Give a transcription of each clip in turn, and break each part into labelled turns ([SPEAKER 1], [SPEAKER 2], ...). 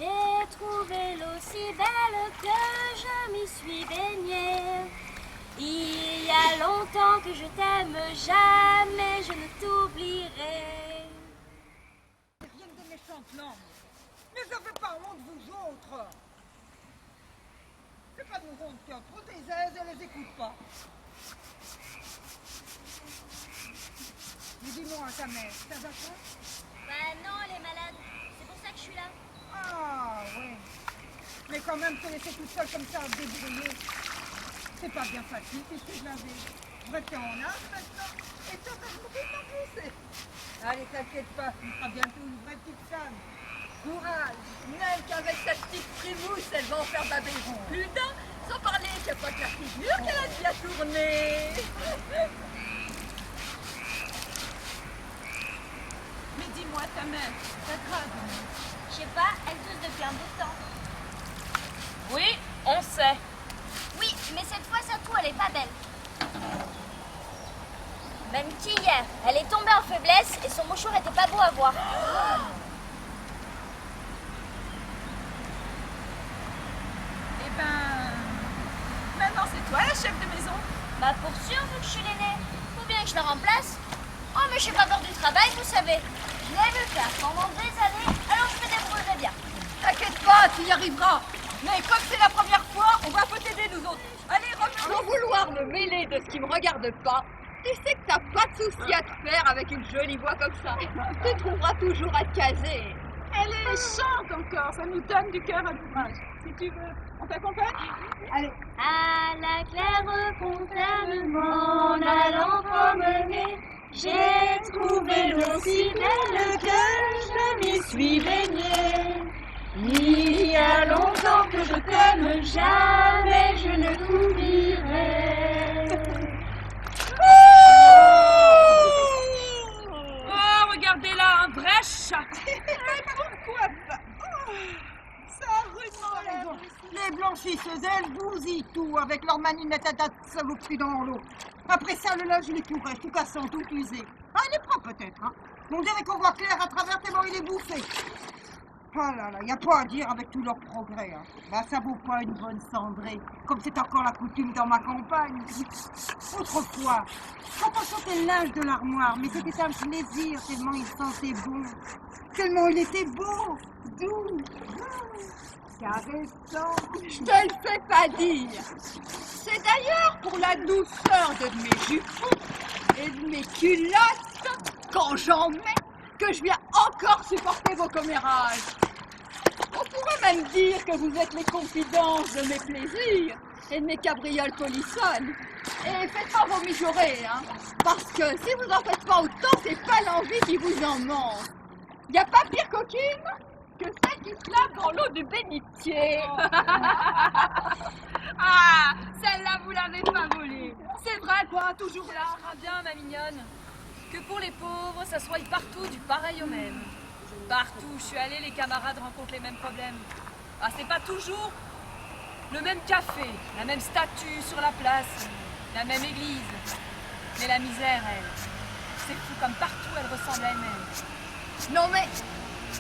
[SPEAKER 1] J'ai trouvé l'eau si belle que je m'y suis baignée. Il y a longtemps que je t'aime, jamais je ne t'oublierai.
[SPEAKER 2] Rien de méchantes langues. Ne savez pas honte, vous autres. C'est pas nos honte qui ont trop des aises, elles les écoutent pas. Mais dis-moi, ta mère, ça va pas?
[SPEAKER 1] Bah non, elle est malade. C'est pour ça que je suis là.
[SPEAKER 2] Ah, ouais. Mais quand même, te laisser toute seule comme ça à te débrouiller, c'est pas bien facile, puisque je l'avais. Bref, t'es en âge maintenant, et toi, t'as beaucoup de pousser. Allez, t'inquiète pas, tu seras bientôt une vraie petite femme. Courage.
[SPEAKER 3] Même qu'avec cette petite frimousse, elle va en faire baber plus d'un. Sans parler qu'il n'y a pas que la figure qu'elle a bien tourné.
[SPEAKER 2] Mais dis-moi, ta mère, ça grave.
[SPEAKER 1] Je sais pas, elle tousse depuis un bout de temps.
[SPEAKER 4] Oui, on sait.
[SPEAKER 1] Oui, mais cette fois, sa toux, elle est pas belle. Même qu'hier, elle est tombée en faiblesse et son mouchoir était pas beau à voir.
[SPEAKER 4] Eh ben, maintenant c'est toi la chef de maison.
[SPEAKER 1] Bah pour sûr, vu que je suis l'aînée, faut bien que je la remplace. Oh, mais je suis pas peur du travail, vous savez. Je l'ai vu faire pendant des années, alors je me débrouillerai bien.
[SPEAKER 3] T'inquiète pas, tu y arriveras. Mais comme c'est la première fois, on va pas t'aider nous autres. Allez, remets. Sans vouloir me mêler de ce qui me regarde pas, tu sais que t'as pas de souci à te faire avec une jolie voix comme ça. Tu trouveras toujours à te caser.
[SPEAKER 4] Elle est chante encore, ça nous donne du cœur à l'ouvrage. Si tu veux, on t'accompagne?
[SPEAKER 2] Allez.
[SPEAKER 1] À la claire fontaine, m'en allant promener, j'ai trouvé l'eau si belle que je m'y suis baignée. Il y a longtemps que je t'aime, jamais je ne t'oublierai.
[SPEAKER 4] Oh, regardez là, un vrai chat.
[SPEAKER 2] Pourquoi pas? Ça a rudement raison. Les blanchisseuses, elles bousillent tout avec leur maninette à date saloperie dans l'eau. Après ça, le linge, il est tout reste, tout cassant, tout usé. Ah, il est propre peut-être, hein. On dirait qu'on voit clair à travers tellement il est bouffé. Ah là là, y a pas à dire avec tout leur progrès, hein. Bah, ça vaut pas une bonne cendrée, comme c'est encore la coutume dans ma campagne. Autrefois, quand on sortait le linge de l'armoire, mais c'était un plaisir tellement il sentait bon, tellement il était beau, doux, caressant.
[SPEAKER 3] Je te le fais pas dire. C'est d'ailleurs pour la douceur de mes jupons et de mes culottes, quand j'en mets, que je viens encore supporter vos commérages. On pourrait même dire que vous êtes les confidences de mes plaisirs et de mes cabrioles polissonnes. Et faites pas vos mijaurées, hein, parce que si vous en faites pas autant, c'est pas l'envie qui vous en manque. Y a pas pire coquine que celle qui se lave dans l'eau du bénitier.
[SPEAKER 4] Ah, celle-là, vous l'avez pas volée. C'est vrai, quoi, toujours là. Ah bien, ma mignonne. Que pour les pauvres, ça soit partout du pareil au même. Partout où je suis allée, les camarades rencontrent les mêmes problèmes. Ah, c'est pas toujours le même café, la même statue sur la place, la même église. Mais la misère, elle, c'est fou, comme partout, elle ressemble à elle-même.
[SPEAKER 3] Non mais,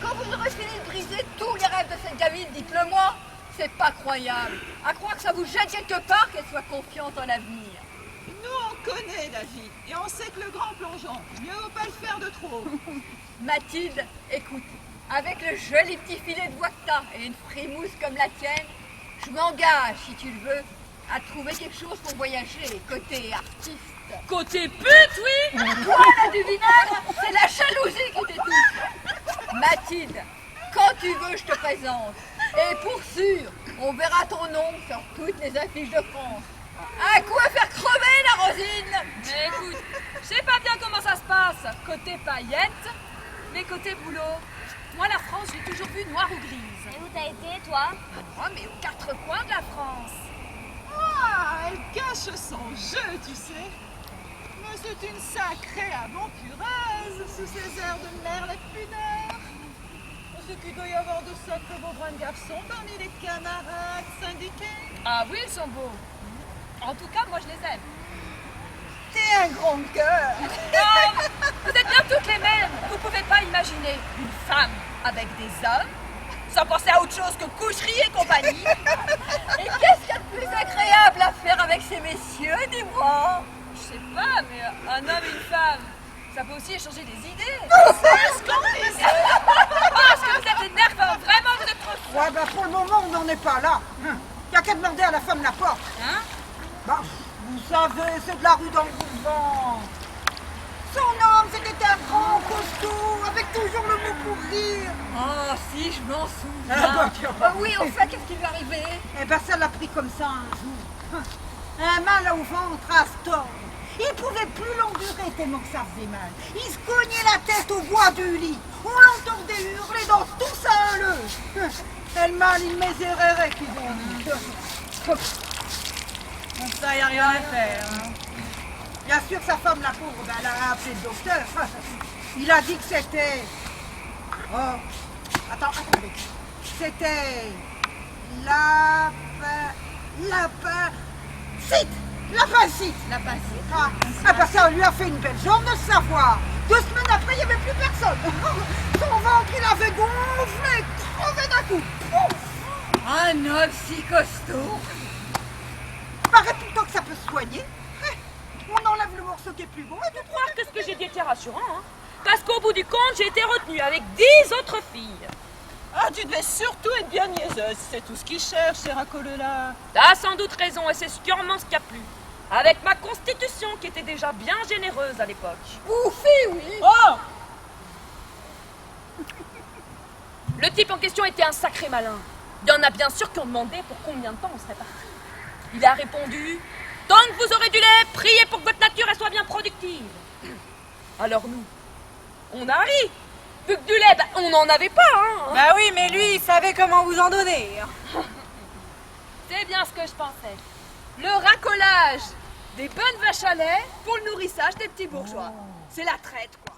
[SPEAKER 3] quand vous aurez fini de briser tous les rêves de cette gamine, dites-le moi, c'est pas croyable. À croire que ça vous jette quelque part qu'elle soit confiante en l'avenir.
[SPEAKER 5] Nous, on connaît la vie et on sait que le grand plongeon, mieux vaut pas le faire de trop.
[SPEAKER 3] Mathilde, écoute, avec le joli petit filet de voix que t'as et une frimousse comme la tienne, je m'engage, si tu le veux, à trouver quelque chose pour voyager, côté artiste.
[SPEAKER 4] Côté pute, oui.
[SPEAKER 3] Voilà du vinaigre, c'est la jalousie qui t'étouffe. Mathilde, quand tu veux, je te présente. Et pour sûr, on verra ton nom sur toutes les affiches de France. Un coup à faire crever la Rosine.
[SPEAKER 4] Mais écoute, je sais pas bien comment ça se passe, côté paillettes, mais côté boulot. Moi, la France, j'ai toujours vu noire ou grise.
[SPEAKER 1] Et où t'as été, toi?
[SPEAKER 4] Oh, mais aux quatre coins de la France.
[SPEAKER 5] Ah, elle cache son jeu, tu sais. Mais c'est une sacrée aventureuse sous ses airs de mère la pudeur. Ce qu'il doit y avoir de sacrés beaux brins de garçons parmi les camarades syndiqués.
[SPEAKER 4] Ah oui, ils sont beaux. En tout cas, moi, je les aime.
[SPEAKER 5] T'es un grand cœur.
[SPEAKER 4] Oh, vous êtes bien toutes les mêmes. Vous pouvez pas imaginer une femme avec des hommes sans penser à autre chose que coucherie et compagnie.
[SPEAKER 3] Et qu'est-ce qu'il y a de plus agréable à faire avec ces messieurs, dis-moi?
[SPEAKER 4] Je sais pas, mais un homme et une femme, ça peut aussi échanger des idées.
[SPEAKER 5] C'est ce qu'on disait.
[SPEAKER 4] Parce que vous êtes énervant, vraiment vous êtes trop...
[SPEAKER 2] Ouais, bah pour le moment, on n'en est pas là. Y a qu'à demander à la femme la porte.
[SPEAKER 4] Hein?
[SPEAKER 2] Bah, vous savez, c'est de la rue dans le boulevard. Son homme, c'était un grand costaud, avec toujours le mot pour rire.
[SPEAKER 3] Oh, si, je m'en
[SPEAKER 2] Ah,
[SPEAKER 3] souviens.
[SPEAKER 2] bah, tiens.
[SPEAKER 3] Ah oui, au fait, qu'est-ce qui lui est arrivé?
[SPEAKER 2] Eh ben, ça l'a pris comme ça un jour. Un mal au ventre à Storm. Il pouvait plus l'endurer tellement que ça faisait mal. Il se cognait la tête au bois du lit. On l'entendait hurler dans tout ça le. Elle mal, il misérerait qu'ils ont dit.
[SPEAKER 5] Bon, ça, y a rien à faire. Hein.
[SPEAKER 2] Bien sûr, sa femme, la pauvre, ben, elle a appelé le docteur. Il a dit que c'était... Oh, attendez. C'était... Lapacite. Ah, ben ça lui a fait une belle jambe de le savoir. 2 semaines après, il n'y avait plus personne. Son ventre, il avait gonflé, crevé d'un coup.
[SPEAKER 3] Un homme si costaud.
[SPEAKER 2] Paraît tout le temps que ça peut se soigner. On enlève le morceau qui est plus bon et tout.
[SPEAKER 4] Croire que ce que j'ai dit était rassurant, hein? Parce qu'au bout du compte, j'ai été retenue avec 10 autres filles.
[SPEAKER 5] Ah, tu devais surtout être bien niaiseuse. C'est tout ce qu'ils cherchent, ces racoles-là.
[SPEAKER 4] T'as sans doute raison, et c'est sûrement ce qu'il y a plus. Avec ma constitution qui était déjà bien généreuse à l'époque.
[SPEAKER 3] Oufie, oui.
[SPEAKER 5] Oh!
[SPEAKER 4] Le type en question était un sacré malin. Il y en a bien sûr qui ont demandé pour combien de temps on serait parti. Il a répondu « Tant que vous aurez du lait, priez pour que votre nature elle soit bien productive. » Alors nous, on a ri. Vu que du lait, bah, on n'en avait pas, hein.
[SPEAKER 5] Bah oui, mais lui, il savait comment vous en donner.
[SPEAKER 4] C'est bien ce que je pensais. Le racolage des bonnes vaches à lait pour le nourrissage des petits bourgeois. C'est la traite, quoi.